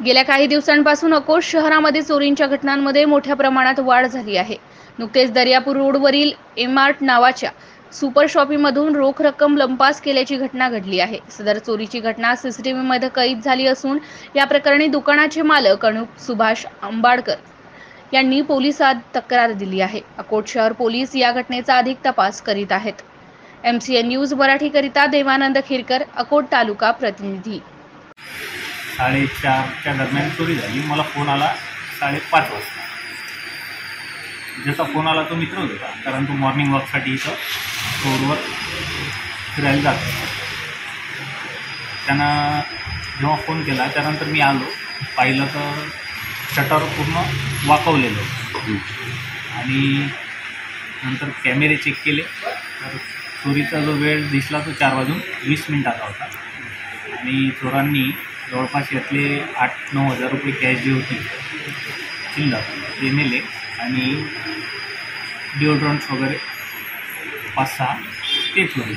गेल्या काही दिवसांपासून अकोट शहरामध्ये चोरींच्या घटनांमध्ये मोठ्या प्रमाणात वाढ झाली आहे। नुकतेच दर्यापूर रोडवरील एमार्ट नावाच्या सुपर शॉपिंगमधून रोख रक्कम लंपास केल्याची घटना घडली आहे। सदर चोरीची घटना सीसीटीव्हीमध्ये कैद झाली असून या प्रकरणी दुकानाचे मालक अनुप सुभाष आंबाडकर यांनी पोलिसात तक्रार दिली आहे। अकोट शहर पोलीस या घटनेचा अधिक तपास करीत आहेत। MCN न्यूज मराठीकरिता देवानंद खिरकर, अकोट तालुका प्रतिनिधी। 4:30च्या दरम्यान चोरी झाली। मला फोन आला 5:30 वाजता। ज्याचा फोन आला तो मित्र होता, कारण तो मॉर्निंग वॉकसाठी इथं रोडवर फिरायला जातो। त्यानं जेव्हा फोन केला त्यानंतर मी आलो, पाहिलं तर शटर पूर्ण वाकवलेलं होतं आणि नंतर कॅमेरे चेक केले तर चोरीचा जो वेळ दिसला तो 4:20 होता आणि चोरांनी जवळपास यातले 8-9 हजार रुपये कॅश जी होती चिल्लर ते नेले आणि डिओड्रंट्स वगैरे 5-6 ते चोरी।